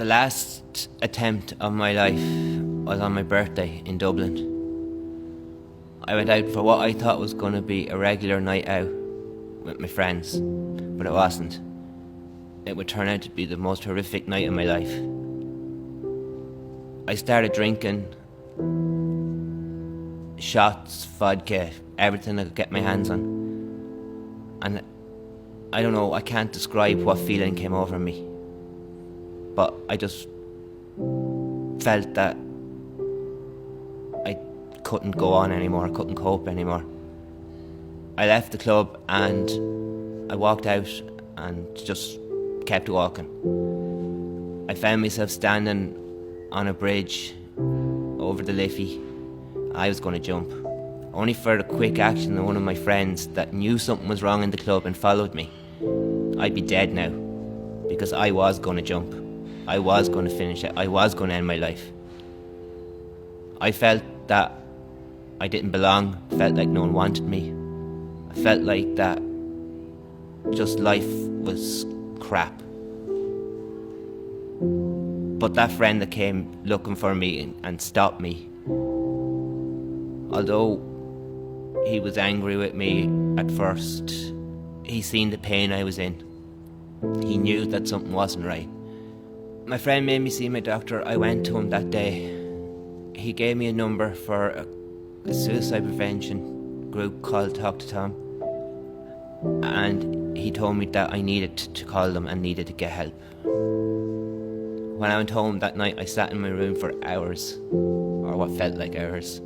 The last attempt of my life was on my birthday in Dublin. I went out for what I thought was going to be a regular night out with my friends, but it wasn't. It would turn out to be the most horrific night of my life. I started drinking shots, vodka, everything I could get my hands on. And I don't know, I can't describe what feeling came over me. But I just felt that I couldn't go on anymore, I couldn't cope anymore. I left the club and I walked out and just kept walking. I found myself standing on a bridge over the Liffey. I was going to jump, only for the quick action of one of my friends that knew something was wrong in the club and followed me. I'd be dead now, because I was going to jump. I was going to finish it. I was going to end my life. I felt that I didn't belong. I felt like no one wanted me. I felt like that just life was crap. But that friend that came looking for me and stopped me, although he was angry with me at first, he seen the pain I was in. He knew that something wasn't right. My friend made me see my doctor. I went to him that day. He gave me a number for a suicide prevention group called Talk to Tom. And he told me that I needed to call them and needed to get help. When I went home that night, I sat in my room for hours, or what felt like hours,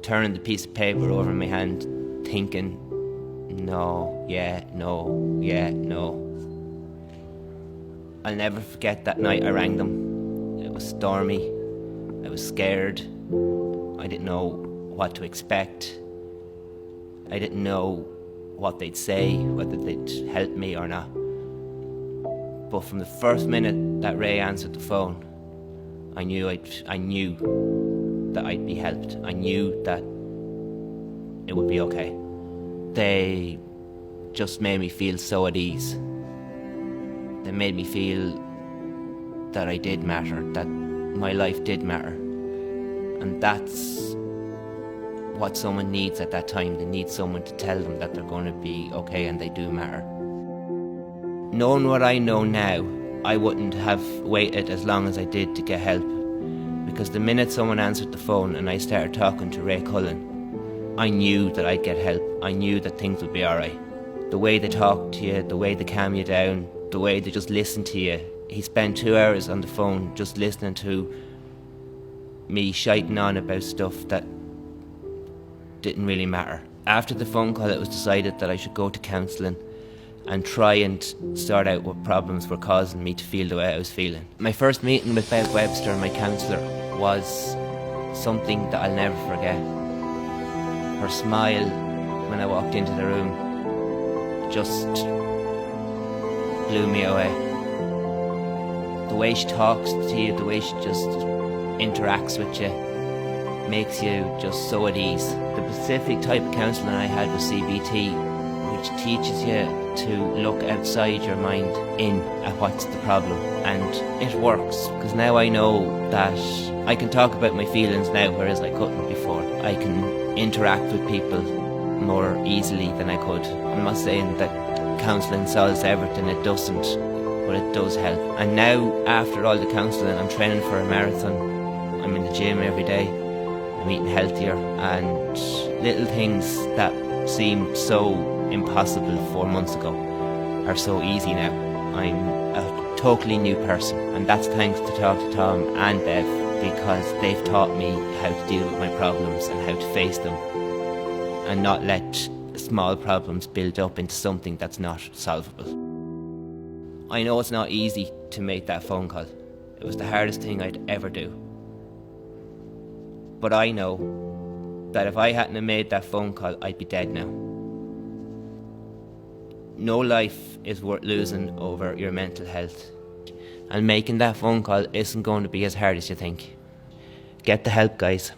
turning the piece of paper over in my hand, thinking, no, yeah, no, yeah, no. I'll never forget that night I rang them. It was stormy. I was scared. I didn't know what to expect. I didn't know what they'd say, whether they'd help me or not. But from the first minute that Ray answered the phone, I knew that I'd be helped. I knew that it would be okay. They just made me feel so at ease. They made me feel that I did matter, that my life did matter. And that's what someone needs at that time. They need someone to tell them that they're going to be okay and they do matter. Knowing what I know now, I wouldn't have waited as long as I did to get help. Because the minute someone answered the phone and I started talking to Ray Cullen, I knew that I'd get help. I knew that things would be alright. The way they talk to you, the way they calm you down, the way they just listen to you. He spent 2 hours on the phone just listening to me shiting on about stuff that didn't really matter. After the phone call, it was decided that I should go to counselling and try and sort out what problems were causing me to feel the way I was feeling. My first meeting with Bev Webster, my counsellor, was something that I'll never forget. Her smile when I walked into the room just blew me away. The way she talks to you, the way she just interacts with you, makes you just so at ease. The specific type of counselling I had was CBT, which teaches you to look outside your mind in at what's the problem, and it works, because now I know that I can talk about my feelings now, whereas I couldn't before. I can interact with people more easily than I could. I'm not saying that counselling solves everything, it doesn't, but it does help. And now, after all the counselling, I'm training for a marathon. I'm in the gym every day, I'm eating healthier, and little things that seemed so impossible 4 months ago are so easy now. I'm a totally new person, and that's thanks to Talk to Tom and Bev, because they've taught me how to deal with my problems and how to face them and not let small problems build up into something that's not solvable. I know it's not easy to make that phone call. It was the hardest thing I'd ever do. But I know that if I hadn't have made that phone call, I'd be dead now. No life is worth losing over your mental health. And making that phone call isn't going to be as hard as you think. Get the help, guys.